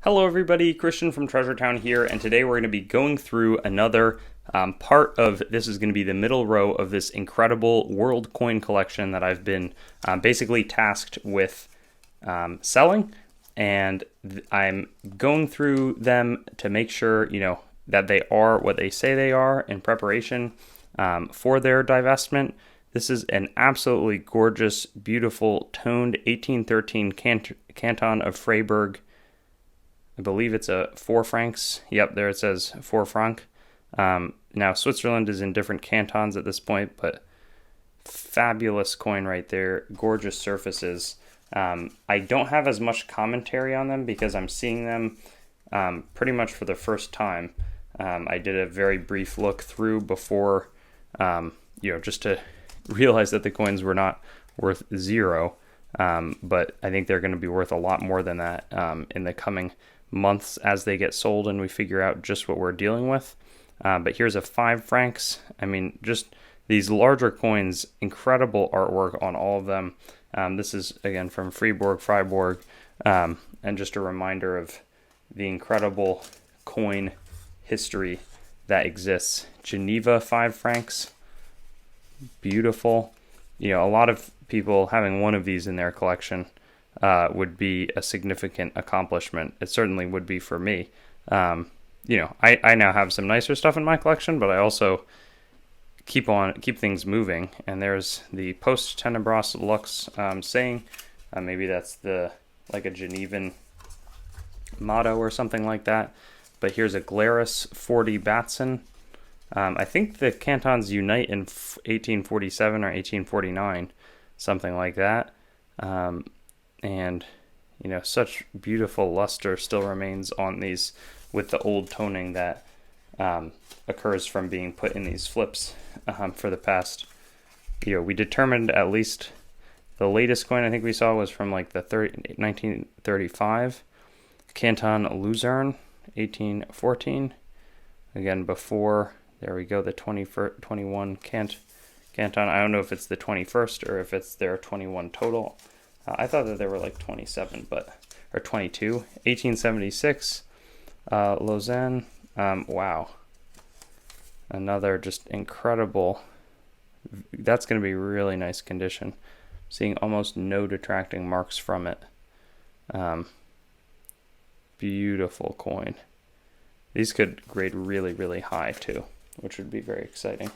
Hello everybody, Christian from Treasure Town here, and today we're going to be going through another part of, this is going to be the middle row of this incredible world coin collection that I've been basically tasked with selling, and I'm going through them to make sure, that they are what they say they are in preparation for their divestment. This is an absolutely gorgeous, beautiful, toned 1813 Canton of Freiburg. I believe it's a 4 francs. Yep, there it says 4 franc. Now, Switzerland is in different cantons at this point, but fabulous coin right there. Gorgeous surfaces. I don't have as much commentary on them because I'm seeing them pretty much for the first time. I did a very brief look through before, just to realize that the coins were not worth zero. But I think they're going to be worth a lot more than that in the coming months as they get sold and we figure out just what we're dealing with. But here's a 5 francs. I mean, just these larger coins, incredible artwork on all of them. This is, again, from Freiburg, and just a reminder of the incredible coin history that exists. Geneva 5 francs. Beautiful. A lot of people having one of these in their collection would be a significant accomplishment. It certainly would be for me. I now have some nicer stuff in my collection, but I also keep things moving. And there's the Post Tenebras Lux saying. Maybe that's like a Genevan motto or something like that. But here's a Glarus 40 Batson. I think the cantons unite in 1847 or 1849, something like that. And such beautiful luster still remains on these with the old toning that occurs from being put in these flips for the past. We determined at least the latest coin I think we saw was from like the 1935 Canton Luzerne 1814. Again, before, there we go, the 21 Canton. I don't know if it's the 21st or if it's their 21 total. I thought that there were like 27, or 22. 1876, Lausanne. Wow. Another just incredible. That's going to be really nice condition. Seeing almost no detracting marks from it. Beautiful coin. These could grade really, really high too, which would be very exciting.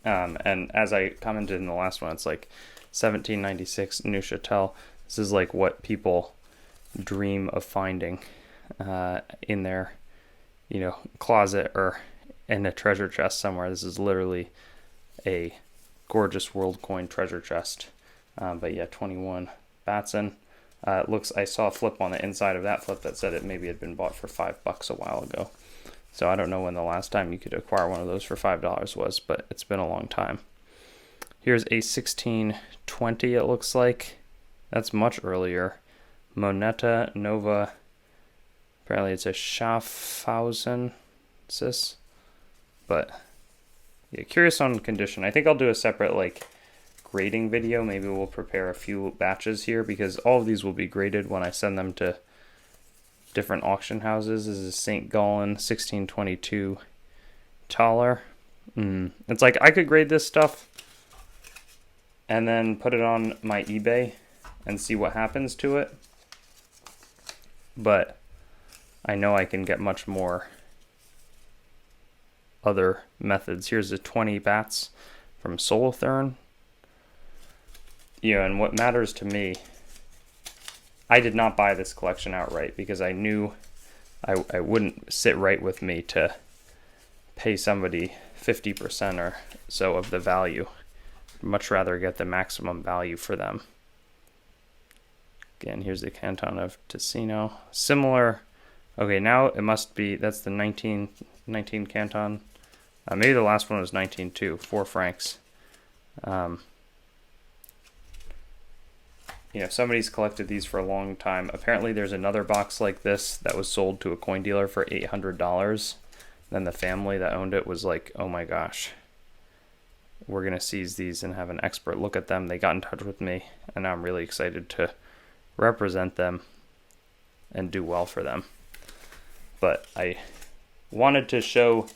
And as I commented in the last one, it's like 1796 Neuchâtel. This is like what people dream of finding in their, closet or in a treasure chest somewhere. This is literally a gorgeous world coin treasure chest. But yeah, 21 Batson. I saw a flip on the inside of that flip that said it maybe had been bought for $5 a while ago. So I don't know when the last time you could acquire one of those for $5 was, but it's been a long time. Here's a 1620, it looks like. That's much earlier. Moneta Nova. Apparently it's a Schaffhausen. But yeah, curious on condition. I think I'll do a separate grading video. Maybe we'll prepare a few batches here because all of these will be graded when I send them to different auction houses. This is St. Gallen 1622 Thaler. It's like I could grade this stuff and then put it on my eBay and see what happens to it. But I know I can get much more other methods. Here's a 20 bats from Solothurn. And what matters to me, I did not buy this collection outright because I knew I wouldn't sit right with me to pay somebody 50% or so of the value. Much rather get the maximum value for them. Again, here's the Canton of Ticino. Similar. Okay, now it must be, that's the 19 Canton. Maybe the last one was 19 too, 4 francs. Somebody's collected these for a long time. Apparently there's another box like this that was sold to a coin dealer for $800. Then the family that owned it was like, oh my gosh, we're going to seize these and have an expert look at them. They got in touch with me, and now I'm really excited to represent them and do well for them. But I wanted to show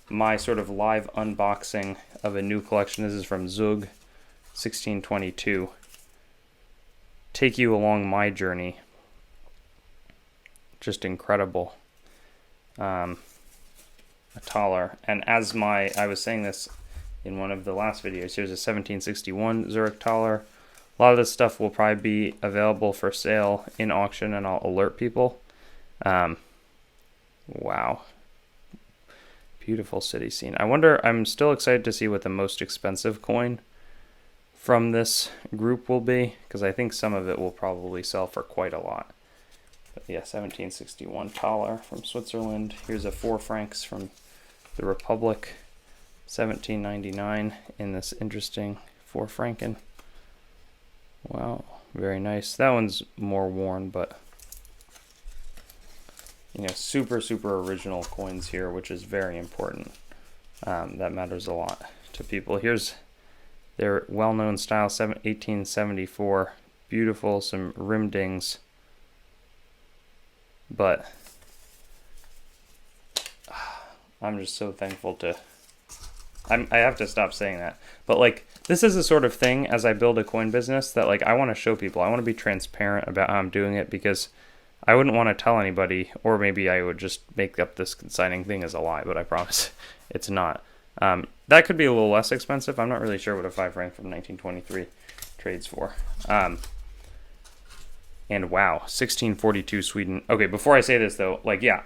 my sort of live unboxing of a new collection. This is from Zug 1622. Take you along my journey. Just incredible. A taller. And as I was saying this in one of the last videos, here's a 1761 Zurich taller. A lot of this stuff will probably be available for sale in auction, and I'll alert people. Wow. Beautiful city scene. I'm still excited to see what the most expensive coin from this group will be, because I think some of it will probably sell for quite a lot. But yeah, 1761 taler from Switzerland. Here's a 4 francs from the Republic, 1799 in this interesting 4 franken. Wow, very nice. That one's more worn, but super original coins here, which is very important. That matters a lot to people. Here's their well-known style, 1874. Beautiful, some rim dings. But I'm just so thankful to... I have to stop saying that. But like, this is the sort of thing, as I build a coin business, that like I want to show people. I want to be transparent about how I'm doing it, because I wouldn't want to tell anybody, or maybe I would just make up this consigning thing as a lie, but I promise it's not. That could be a little less expensive. I'm not really sure what a 5 franc from 1923 trades for. And wow, 1642 Sweden. Okay, before I say this though, like, yeah,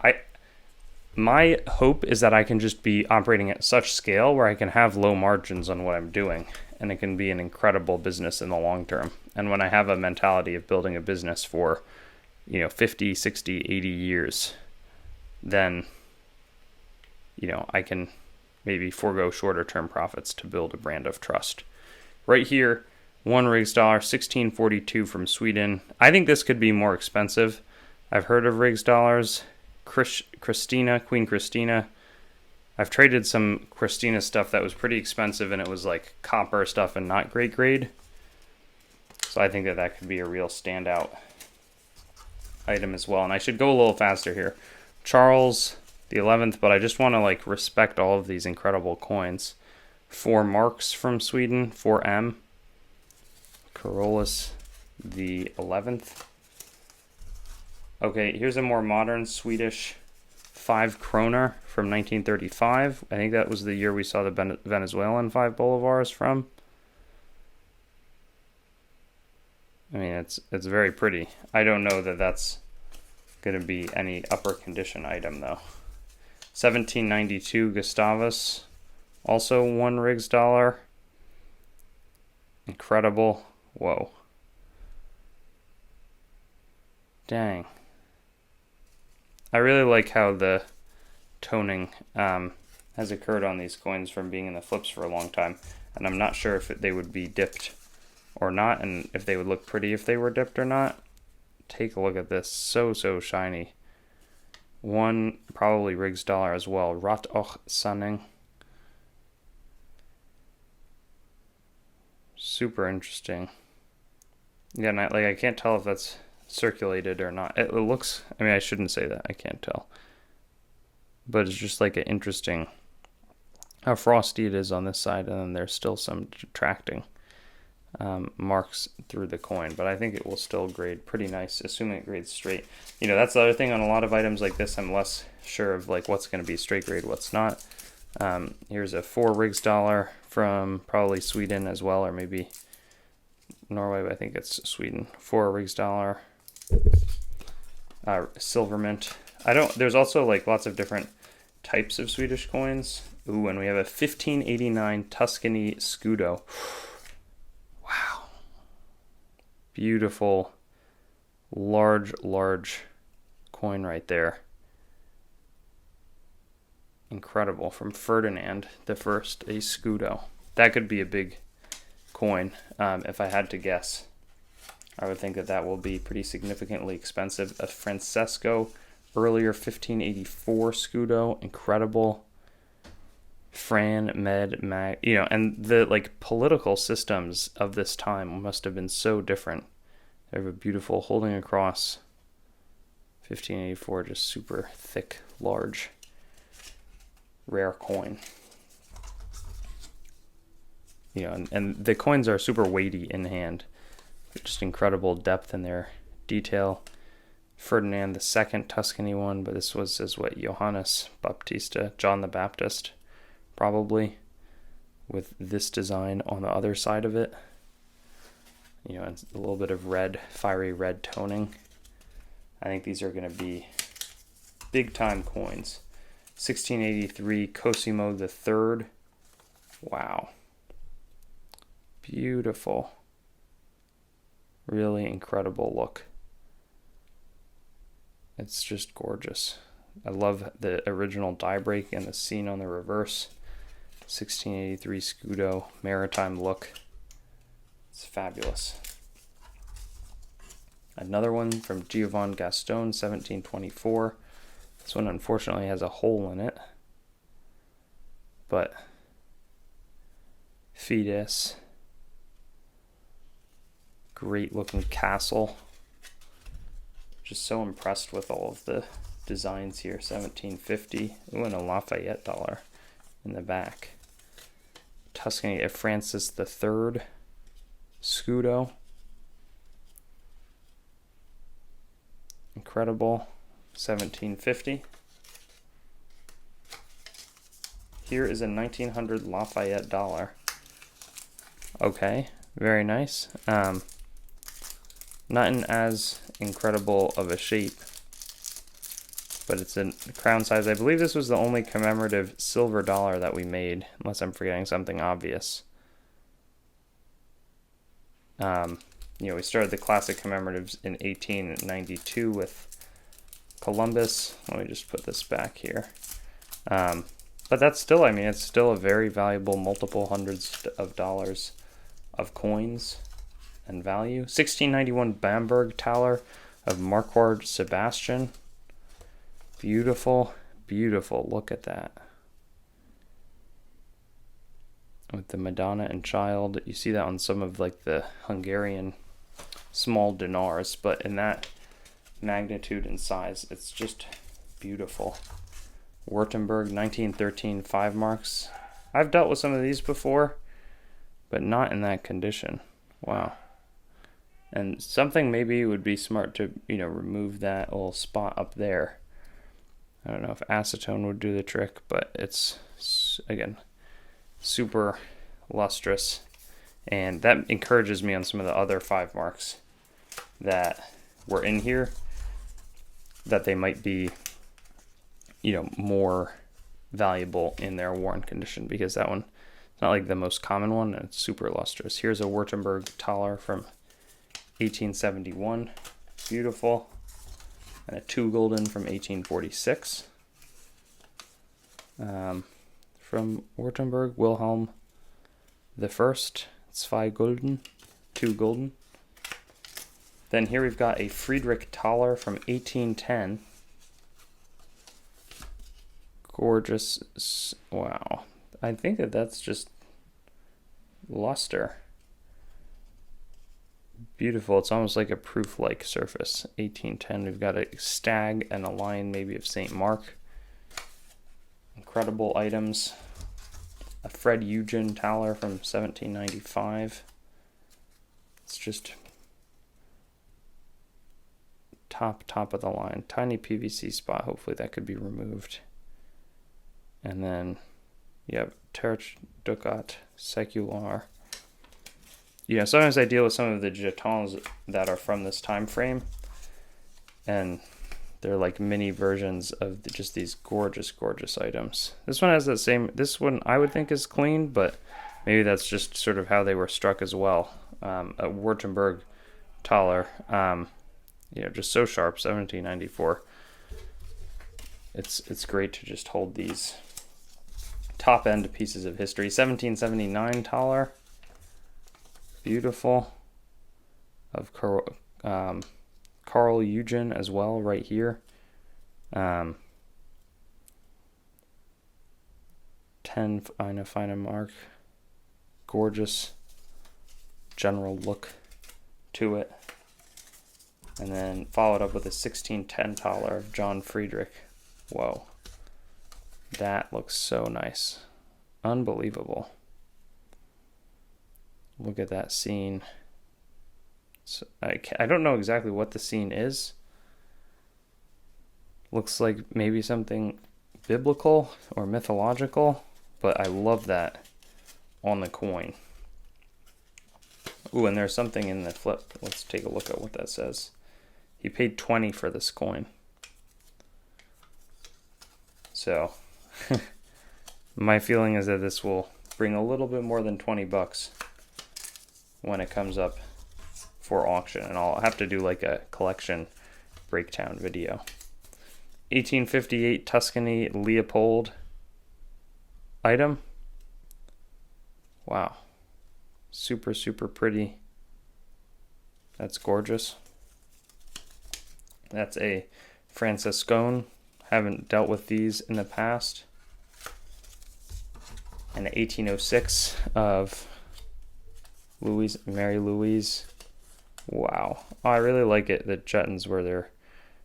my hope is that I can just be operating at such scale where I can have low margins on what I'm doing, and it can be an incredible business in the long term. And when I have a mentality of building a business for 50, 60, 80 years, then, I can maybe forego shorter term profits to build a brand of trust. Right here, 1 Rigsdaler, 1642 from Sweden. I think this could be more expensive. I've heard of Rigsdalers. Queen Christina. I've traded some Christina stuff that was pretty expensive, and it was like copper stuff and not great grade. So I think that could be a real standout item as well. And I should go a little faster here. Charles the 11th, but I just want to like respect all of these incredible coins. 4 marks from Sweden, 4M. Carolus the 11th. Okay, here's a more modern Swedish 5 kroner from 1935. I think that was the year we saw the Venezuelan 5 bolivars from. I mean, it's very pretty. I don't know that that's going to be any upper condition item, though. 1792 Gustavus, also 1 Rigsdaler. Incredible. Whoa. Dang. I really like how the toning has occurred on these coins from being in the flips for a long time. And I'm not sure if they would be dipped or not, and if they would look pretty if they were dipped or not. Take a look at this. So shiny. 1 probably Rigsdaler as well. Rat och Sanning. Super interesting. Yeah, and I can't tell if that's circulated or not. It looks, I mean, I shouldn't say that, I can't tell, but it's just like an interesting how frosty it is on this side, and then there's still some detracting marks through the coin, but I think it will still grade pretty nice, assuming it grades straight. That's the other thing on a lot of items like this. I'm less sure of like what's going to be straight grade, what's not. Here's a 4 Rigsdaler from probably Sweden as well, or maybe Norway, but I think it's Sweden. 4 Rigsdaler. Silver mint. There's also like lots of different types of Swedish coins. Ooh, and we have a 1589 Tuscany scudo. Wow. Beautiful, large coin right there. Incredible. From Ferdinand the First, a scudo. That could be a big coin, if I had to guess. I would think that will be pretty significantly expensive. A Francesco, earlier 1584 scudo, incredible. Fran, Med, Mag, and the like political systems of this time must have been so different. They have a beautiful holding across, 1584, just super thick, large, rare coin. You know, and the coins are super weighty in hand. Just incredible depth in their detail. Ferdinand II Tuscany one, but this was as what, Johannes Baptista, John the Baptist, probably, with this design on the other side of it. You know, and a little bit of red, fiery red toning. I think these are going to be big time coins. 1683 Cosimo III. Wow. Beautiful. Really incredible look. It's just gorgeous. I love the original die break and the scene on the reverse. 1683 Scudo, maritime look. It's fabulous. Another one from Giovan Gaston, 1724. This one unfortunately has a hole in it. But Fides. Great looking castle. Just so impressed with all of the designs here. 1750. Ooh, and a Lafayette dollar in the back. Tuscany of Francis III. Scudo. Incredible. 1750. Here is a 1900 Lafayette dollar. Okay, very nice. Not in as incredible of a shape, but it's in crown size. I believe this was the only commemorative silver dollar that we made, unless I'm forgetting something obvious. You know, we started the classic commemoratives in 1892 with Columbus. Let me just put this back here. But that's still, I mean, it's still a very valuable multiple hundreds of dollars of coins and value. 1691 Bamberg Taler of Marquard Sebastian. Beautiful, beautiful. Look at that. With the Madonna and Child. You see that on some of like the Hungarian small dinars, but in that magnitude and size, it's just beautiful. Württemberg 1913 5 marks. I've dealt with some of these before, but not in that condition. Wow. And something maybe would be smart to, you know, remove that little spot up there. I don't know if acetone would do the trick, but it's, again, super lustrous. And that encourages me on some of the other 5 marks that were in here, that they might be, you know, more valuable in their worn condition, because that one, it's not like the most common one, and it's super lustrous. Here's a Württemberg Taler from 1871, beautiful, and a 2 gulden from 1846. From Württemberg, Wilhelm the First, it's 5 gulden, 2 gulden. Then here we've got a Friedrich Thaler from 1810. Gorgeous. Wow. I think that that's just luster. Beautiful. It's almost like a proof-like surface. 1810. We've got a stag and a lion, maybe of St. Mark. Incredible items. A Fred Eugen Thaler from 1795. It's just top of the line. Tiny PVC spot. Hopefully that could be removed. And then you have Terch Ducat Secular. You know, sometimes I deal with some of the jetons that are from this time frame, and they're like mini versions of just these gorgeous items. This one has the same, this one I would think is clean, but maybe that's just sort of how they were struck as well. A Württemberg Thaler, you know, just so sharp, 1794. It's great to just hold these top end pieces of history. 1779 Thaler, beautiful, of Carl Eugen as well, right here. 10 fine mark, gorgeous general look to it. And then followed up with a 1610 taler of John Friedrich. Whoa. That looks so nice. Unbelievable. Look at that scene. So I don't know exactly what the scene is. Looks like maybe something biblical or mythological, but I love that on the coin. Ooh, and there's something in the flip. Let's take a look at what that says. He paid 20 for this coin. So, my feeling is that this will bring a little bit more than 20 bucks when it comes up for auction, and I'll have to do like a collection breakdown video. 1858 Tuscany Leopold item. Wow. Super, super pretty. That's gorgeous. That's a Franciscone. Haven't dealt with these in the past. And an 1806 of Mary Louise. Wow. Oh, I really like it, the Jettons, where they're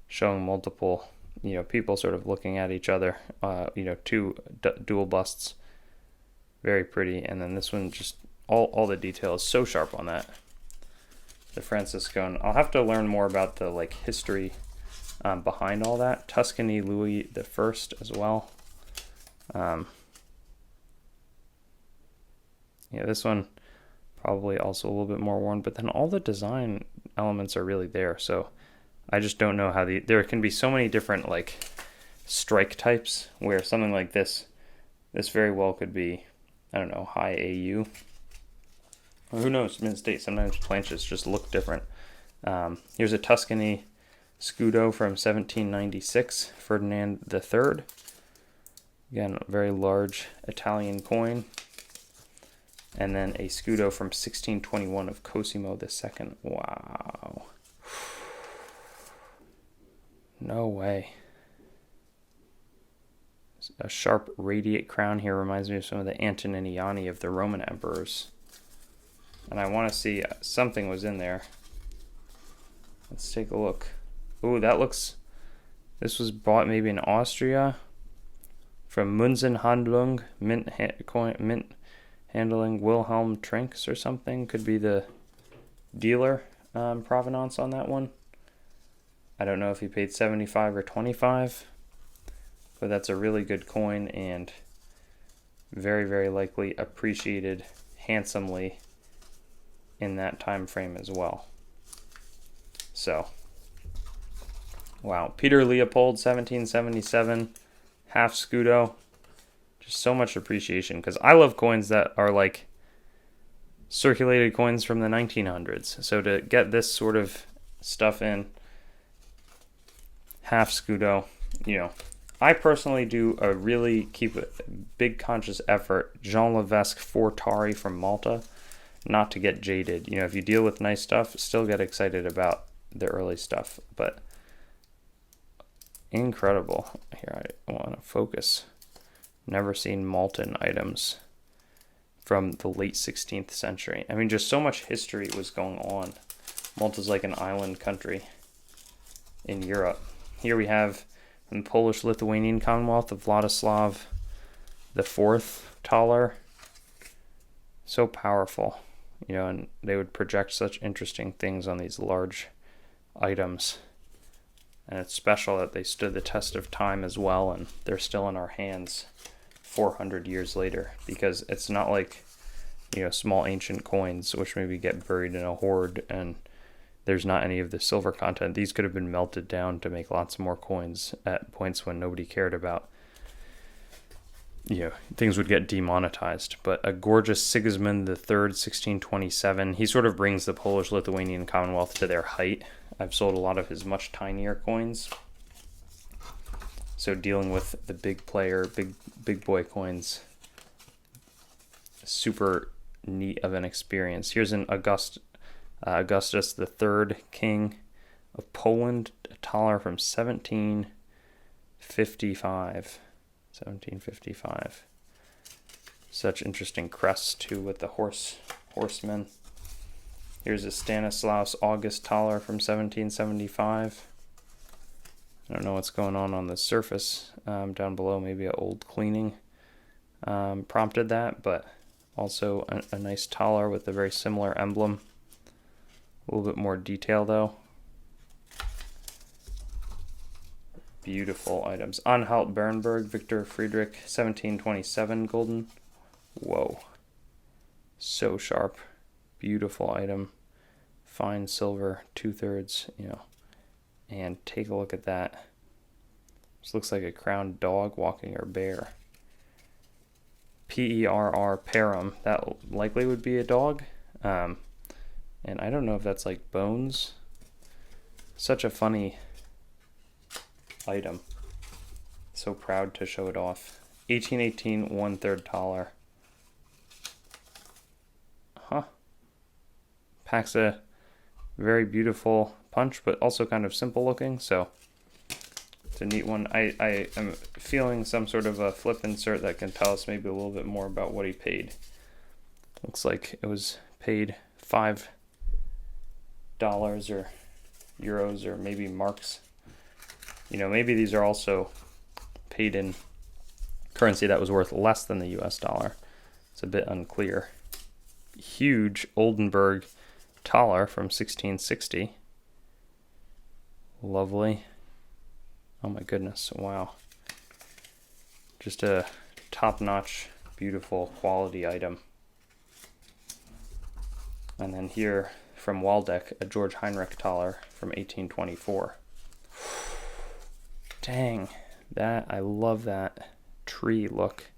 showing multiple, people sort of looking at each other. Two dual busts. Very pretty. And then this one, just all the detail is so sharp on that. The Franciscone. I'll have to learn more about the history behind all that. Tuscany Louis the First as well. This one probably also a little bit more worn, but then all the design elements are really there. So I just don't know how there can be so many different strike types where something like this very well could be, I don't know, high AU. Or who knows, mid-state. Sometimes planches just look different. Here's a Tuscany scudo from 1796, Ferdinand III. Again, a very large Italian coin. And then a scudo from 1621 of Cosimo II. Wow. No way. A sharp radiate crown here reminds me of some of the Antoniniani of the Roman emperors. And I want to see, something was in there. Let's take a look. Ooh, this was bought maybe in Austria from Münzenhandlung, mint handling Wilhelm Trinks or something. Could be the dealer provenance on that one. I don't know if he paid 75 or 25, but that's a really good coin and very, very likely appreciated handsomely in that time frame as well. So, wow. Peter Leopold, 1777, half scudo. Just so much appreciation, because I love coins that are circulated coins from the 1900s. So to get this sort of stuff in, half scudo, I personally do keep a big conscious effort. Jean Levesque Fortari from Malta, not to get jaded. If you deal with nice stuff, still get excited about the early stuff. But incredible. Here, I want to focus. Never seen Maltan items from the late 16th century. I mean, just so much history was going on. Malta's like an island country in Europe. Here we have in the Polish-Lithuanian Commonwealth of Vladislav IV taler. So powerful, and they would project such interesting things on these large items. And it's special that they stood the test of time as well, and they're still in our hands 400 years later, because it's not like, small ancient coins which maybe get buried in a hoard and there's not any of the silver content. These could have been melted down to make lots more coins at points when nobody cared about, things would get demonetized. But a gorgeous Sigismund III, 1627, he sort of brings the Polish-Lithuanian Commonwealth to their height. I've sold a lot of his much tinier coins. So dealing with the big player, big boy coins, super neat of an experience. Here's an Augustus III, King of Poland, a taler from 1755. Such interesting crests too with the horsemen. Here's a Stanislaus August Thaler from 1775. I don't know what's going on the surface down below. Maybe an old cleaning prompted that, but also a nice Thaler with a very similar emblem. A little bit more detail though. Beautiful items. Anhalt Bernberg, Victor Friedrich, 1727 golden. Whoa. So sharp. Beautiful item. Fine silver, 2/3, you know. And take a look at that. This looks like a crowned dog walking, or bear. Perr Parum. That likely would be a dog. And I don't know if that's like bones. Such a funny item. So proud to show it off. 1818 1/3 Thaler. Huh. Packs a very beautiful punch, but also kind of simple looking, so it's a neat one. I am feeling some sort of a flip insert that can tell us maybe a little bit more about what he paid. Looks like it was paid $5 or euros or maybe marks. You know, maybe these are also paid in currency that was worth less than the US dollar. It's a bit unclear. Huge Oldenburg Thaler from 1660. Lovely. Oh my goodness, wow. Just a top-notch, beautiful quality item. And then here from Waldeck, a George Heinrich Thaler from 1824. Dang, that, I love that tree look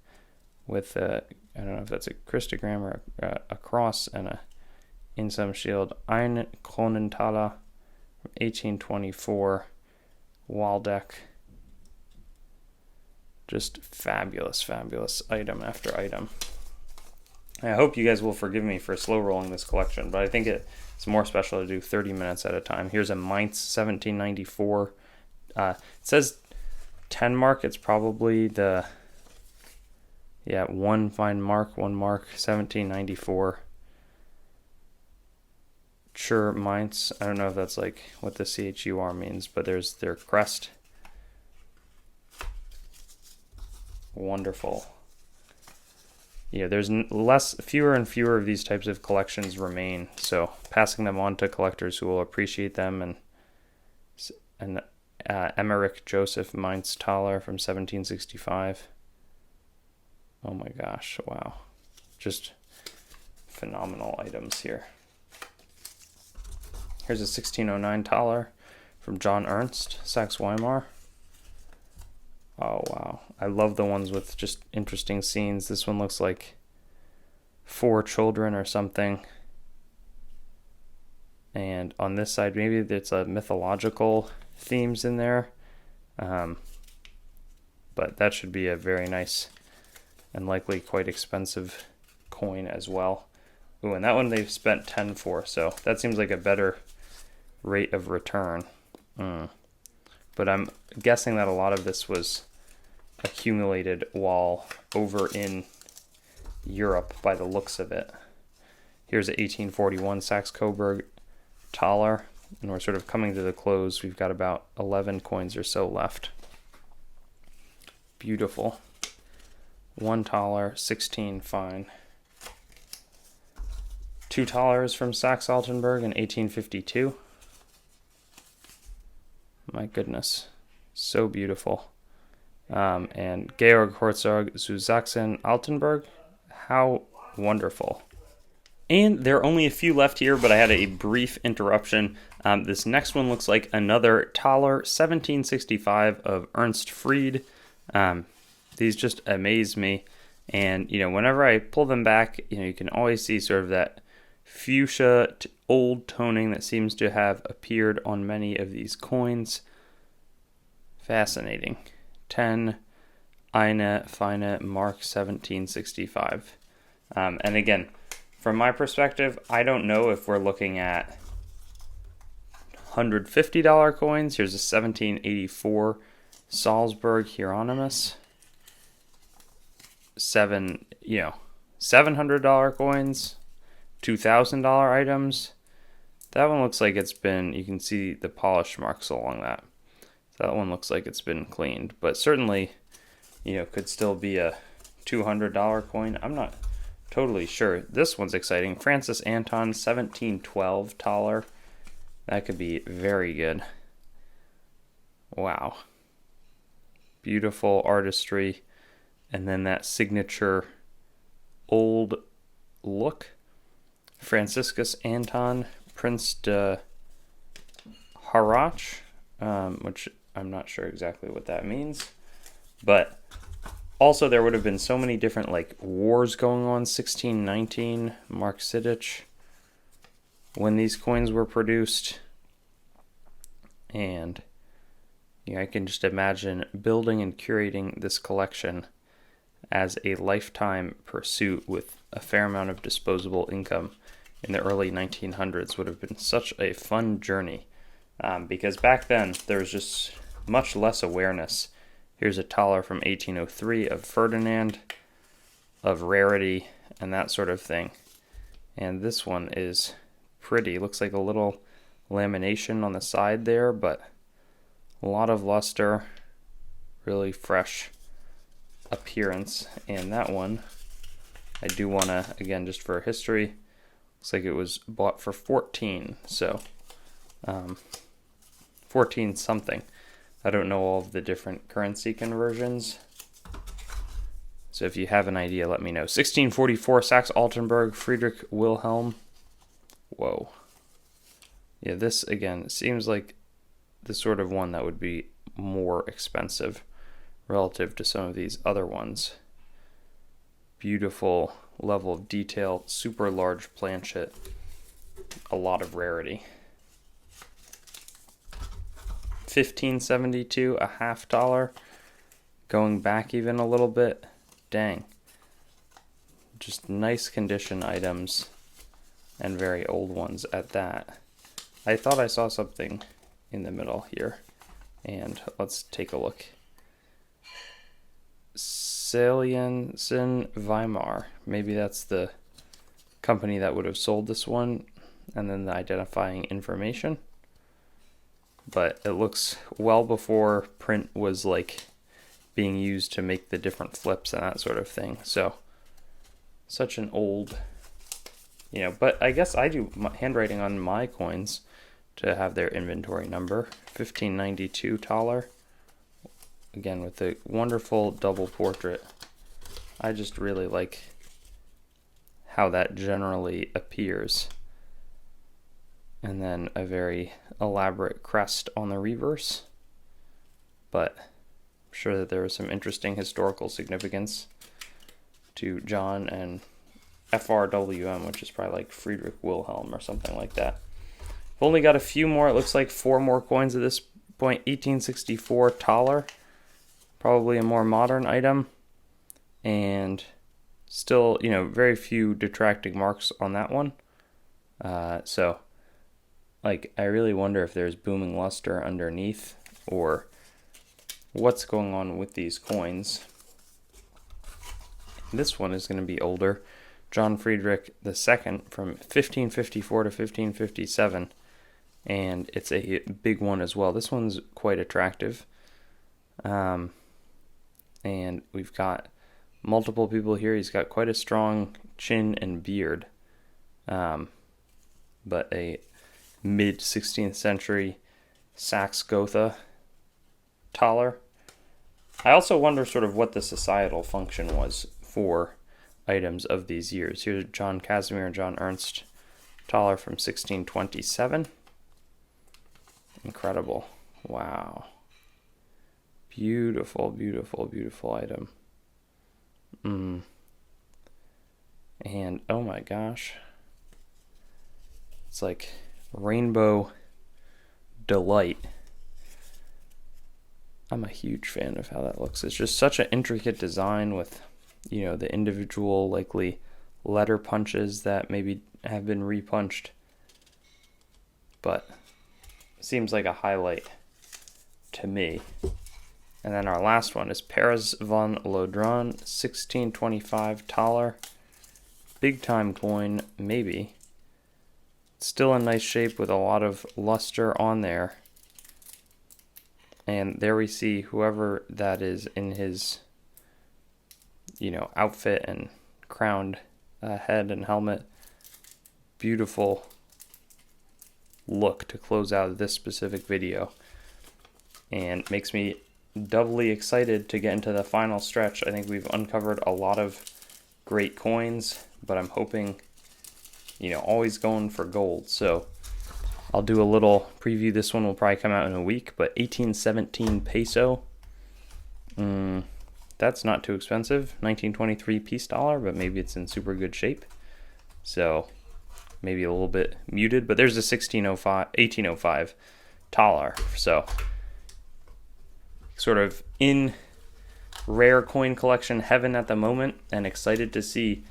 with I don't know if that's a Christogram or a cross and a in some shield. Ein Kronenthaler from 1824, Waldeck. Just fabulous, fabulous item after item. I hope you guys will forgive me for slow rolling this collection, but I think it's more special to do 30 minutes at a time. Here's a Mainz 1794. It says 10 mark. It's probably the, yeah, one fine mark, 1 mark, 1794. Sure, Mainz. I don't know if that's like what the CHUR means, but there's their crest. Wonderful. Yeah, there's fewer and fewer of these types of collections remain, so passing them on to collectors who will appreciate them. And Emmerich Joseph Mainz Thaler from 1765. Oh my gosh, wow. Just phenomenal items here. Here's a 1609 Thaler from John Ernst, Saxe-Weimar. Oh wow, I love the ones with just interesting scenes. This one looks like 4 children or something. And on this side, maybe it's a mythological themes in there. But that should be a very nice and likely quite expensive coin as well. Ooh, and that one they've spent 10 for, so that seems like a better rate of return. But I'm guessing that a lot of this was accumulated while over in Europe by the looks of it. Here's an 1841 Saxe-Coburg Thaler, and we're sort of coming to the close. We've got about 11 coins or so left. Beautiful. 1 Thaler, 16 fine. 2 Thalers from Saxe-Altenburg in 1852. My goodness, so beautiful. And Georg Herzog zu Sachsen-Altenburg, how wonderful. And there are only a few left here, but I had a brief interruption. This next one looks like another Thaler, 1765 of Ernst Fried. These just amaze me. And, you know, whenever I pull them back, you know, you can always see sort of that fuchsia old toning that seems to have appeared on many of these coins. Fascinating. 10 Eine Feine Mark 1765. And again, from my perspective, I don't know if we're looking at $150 coins. Here's a 1784 Salzburg Hieronymus. $700 coins, $2,000 items. That one looks like it's been, you can see the polish marks along that. So that one looks like it's been cleaned, but certainly, you know, could still be a $200 coin. I'm not totally sure. This one's exciting. Francis Anton 1712 taler. That could be very good. Wow. Beautiful artistry. And then that signature old look. Franciscus Anton, Prince de Harrach, which I'm not sure exactly what that means. But also there would have been so many different like wars going on. 1619, Mark Sidich, when these coins were produced. And I can just imagine building and curating this collection as a lifetime pursuit with a fair amount of disposable income in the early 1900s would have been such a fun journey, because back then there was just much less awareness. Here's a taler from 1803 of Ferdinand, of rarity, and that sort of thing. And this one is pretty. Looks like a little lamination on the side there, but a lot of luster, really fresh appearance. And that one, I do want to, again, just for history, looks like it was bought for 14, so 14 something. I don't know all of the different currency conversions, so if you have an idea, let me know. 1644 Saxe-Altenburg Friedrich Wilhelm. Whoa. Yeah, this again seems like the sort of one that would be more expensive relative to some of these other ones. Beautiful level of detail, super large planchet, a lot of rarity. 1572, a $50, going back even a little bit. Dang. Just nice condition items, and very old ones at that. I thought I saw something in the middle here, and let's take a look. Saliensen Weimar. Maybe that's the company that would have sold this one, and then the identifying information. But it looks well before print was like being used to make the different flips and that sort of thing. So such an old, but I guess I do handwriting on my coins to have their inventory number. 1592 taler. Again, with a wonderful double portrait. I just really like how that generally appears. And then a very elaborate crest on the reverse. But I'm sure that there was some interesting historical significance to John and FRWM, which is probably like Friedrich Wilhelm or something like that. I've only got a few more. It looks like 4 more coins at this point. 1864 taler. Probably a more modern item, and still, very few detracting marks on that one. So, like, I really wonder if there's booming luster underneath, or what's going on with these coins. This one is going to be older. John Friedrich II from 1554 to 1557, and it's a big one as well. This one's quite attractive. And we've got multiple people here. He's got quite a strong chin and beard. But a mid-16th century Saxe-Gotha taler. I also wonder sort of what the societal function was for items of these years. Here's John Casimir and John Ernst taler from 1627. Incredible. Wow. Beautiful, beautiful, beautiful item. And oh my gosh, it's like rainbow delight. I'm a huge fan of how that looks. It's just such an intricate design with, the individual likely letter punches that maybe have been repunched. But seems like a highlight to me. And then our last one is Paris von Lodron, 1625 taler. Big time coin, maybe. Still in nice shape with a lot of luster on there. And there we see whoever that is in his, outfit and crowned head and helmet. Beautiful look to close out this specific video, and makes me doubly excited to get into the final stretch. I think we've uncovered a lot of great coins, but I'm hoping, always going for gold. So I'll do a little preview. This one will probably come out in a week, but 1817 peso. That's not too expensive. 1923 peace dollar, but maybe it's in super good shape. So maybe a little bit muted, but there's a 1805 talar. So sort of in rare coin collection heaven at the moment, and excited to see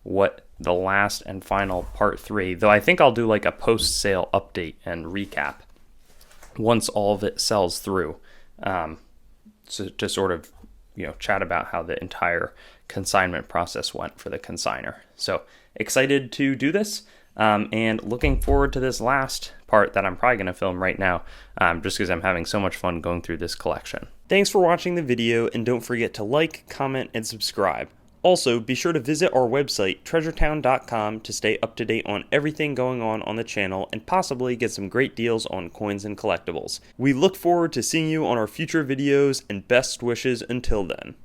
what the last and final part 3, though I think I'll do like a post-sale update and recap once all of it sells through, so to sort of chat about how the entire consignment process went for the consigner. So excited to do this, and looking forward to this last part that I'm probably going to film right now, just because I'm having so much fun going through this collection. Thanks for watching the video, and don't forget to like, comment, and subscribe. Also, be sure to visit our website, treasuretown.com, to stay up to date on everything going on the channel and possibly get some great deals on coins and collectibles. We look forward to seeing you on our future videos, and best wishes until then.